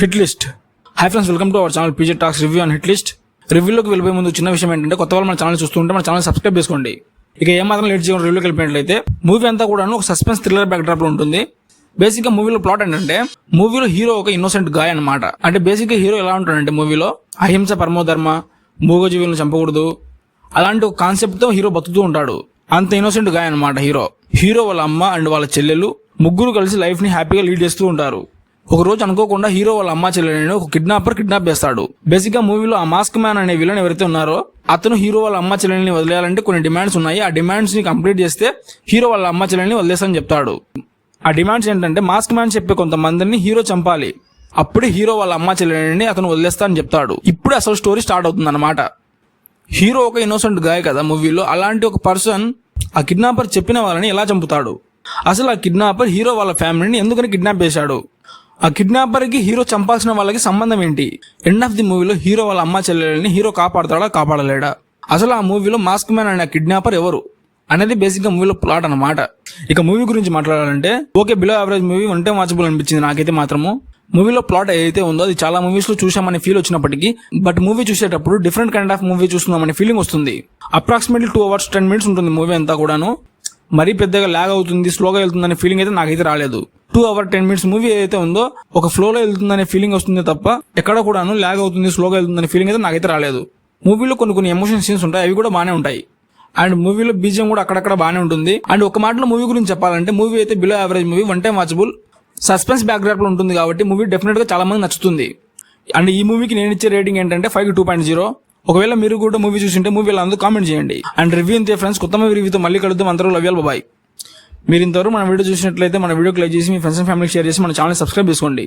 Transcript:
Hit list. Hi friends, welcome to our channel PJ talks review and hit list. రివ్యూలోకి వెళ్ళిపోయే ముందు చిన్న విషయం ఏంటంటే, కొత్త వాళ్ళు మన ఛానల్ చూస్తుంటే మన ఛానల్ సబ్స్క్రైబ్ చేసుకోండి. ఇక ఏమాత్రం లేట్ చేయకుండా రివ్యూలోకి వెళ్ళిపోయినట్లయితే, మూవీ అంతా కూడా ఒక సస్పెన్స్ థ్రిల్లర్ బ్యాక్ డ్రాప్ లో ఉంటుంది. బేసిక్ గా మూవీలో ప్లాట్ ఏంటంటే, మూవీలో హీరో ఒక ఇన్నోసెంట్ గాయ్ అనమాట. అంటే బేసిక్ గా హీరో ఎలా ఉంటాడంటే, మూవీలో అహింస పరమోధర్మ, మూగజీవులను చంపకూడదు అలాంటి ఒక కాన్సెప్ట్ తో హీరో బతుకుతూ ఉంటాడు. అంత ఇన్నోసెంట్ గాయ్ అనమాట హీరో వాళ్ళ అమ్మ అండ్ వాళ్ళ చెల్లెలు ముగ్గురు కలిసి లైఫ్ ని హ్యాపీగా లీడ్ చేస్తూ ఉంటారు. ఒక రోజు అనుకోకుండా హీరో వాళ్ళ అమ్మ చెల్లెలని ఒక కిడ్నాప్ చేస్తాడు. బేసిక్ గా మూవీలో ఆ మాస్క్ మ్యాన్ అనే విలన్ ఎవరైతే ఉన్నారో అతను హీరో వాళ్ళ అమ్మ చెల్లెల్ని వదిలేయాలంటే కొన్ని డిమాండ్స్ ఉన్నాయి. ఆ డిమాండ్స్ ని కంప్లీట్ చేస్తే హీరో వాళ్ళ అమ్మ చెల్లెల్ని వదిలేసని చెప్తాడు. ఆ డిమాండ్స్ ఏంటంటే, మాస్క్ మ్యాన్ చెప్పే కొంతమందిని హీరో చంపాలి, అప్పుడే హీరో వాళ్ళ అమ్మ చెల్లెల్ని అతను వదిలేస్తా అని చెప్తాడు. ఇప్పుడు అసలు స్టోరీ స్టార్ట్ అవుతుంది అనమాట. హీరో ఒక ఇన్నోసెంట్ గాయ్ కదా మూవీలో, అలాంటి ఒక పర్సన్ ఆ కిడ్నాపర్ చెప్పిన వాళ్ళని ఎలా చంపుతాడు? అసలు ఆ కిడ్నాపర్ హీరో వాళ్ళ ఫ్యామిలీని ఎందుకని కిడ్నాప్ చేశాడు? ఆ కిడ్నాపర్ కి హీరో చంపాల్సిన వాళ్ళకి సంబంధం ఏంటి? ఎండ్ ఆఫ్ ది మూవీలో హీరో వాళ్ళ అమ్మ చెల్లెల్ని హీరో కాపాడతాడా కాపాడలేడా? అసలు ఆ మూవీలో మాస్క్ మ్యాన్ అనే కిడ్నాపర్ ఎవరు అనేది బేసిక్ గా మూవీలో ప్లాట్ అనమాట. ఇక మూవీ గురించి మాట్లాడాలంటే, okay, below average movie, one time watchable అనిపించింది నాకైతే మాత్రము. మూవీలో ప్లాట్ ఏదైతే ఉందో అది చాలా మూవీస్ లో చూసామనే ఫీల్ వచ్చినప్పటికీ, బట్ మూవీ చూసేటప్పుడు డిఫరెంట్ కైండ్ ఆఫ్ మూవీ చూస్తున్నామనే ఫీలింగ్ వస్తుంది. అప్రాక్సిమేట్లీ 2 hours 10 minutes ఉంటుంది మూవీ అంతా కూడాను. మరీ పెద్దగా లాగ్ అవుతుంది, స్లోగా వెళ్తుందనే ఫీలింగ్ అయితే నాకైతే రాలేదు. 2 hours 10 minutes మూవీ ఏదైతే ఉందో ఒక ఫ్లోలో వెళ్తుందనే ఫీలింగ్ వస్తుంది తప్ప, ఎక్కడ కూడాను లాగ్ అవుతుంది, స్లోగా వెళ్తుందనే ఫీలింగ్ అయితే నాకైతే రాలేదు. మూవీలో కొన్ని ఎమోషన్ సీన్స్ ఉంటాయి, అవి కూడా బాగానే ఉంటాయి. అండ్ మూవీలో బీజియం కూడా అక్కడక్కడ బాగానే ఉంటుంది. అండ్ ఒక మాటలో మూవీ గురించి చెప్పాలంటే, మూవీ అయితే below average movie, one time watchable, suspense back drop లో ఉంటుంది కాబట్టి మూవీ డెఫినెట్ గా చాలా మంది నచ్చుతుంది. అండ్ ఈ మూవీకి నేను ఇచ్చే రేటింగ్ ఏంటంటే 5 to 2.0. ఒకవేళ మీరు కూడా మూవీ చూసింటే మూవీ ఎలా ఉందో కామెంట్ చేయండి. అండ్ రివ్యూ అంతే ఫ్రెండ్స్, కొత్త మూవీ రివ్యూతో మళ్ళీ కలుద్దాం. అందరూ లవ్ యూ, బాయ్. మీరు ఇంతవరకు మన వీడియో చూసినట్లయితే మన వీడియోకి లైక్ చేసి మీ ఫ్రెండ్స్ అండ్ ఫ్యామిలీకి షేర్ చేసి మన ఛానల్ సబ్స్క్రైబ్ చేసుకోండి.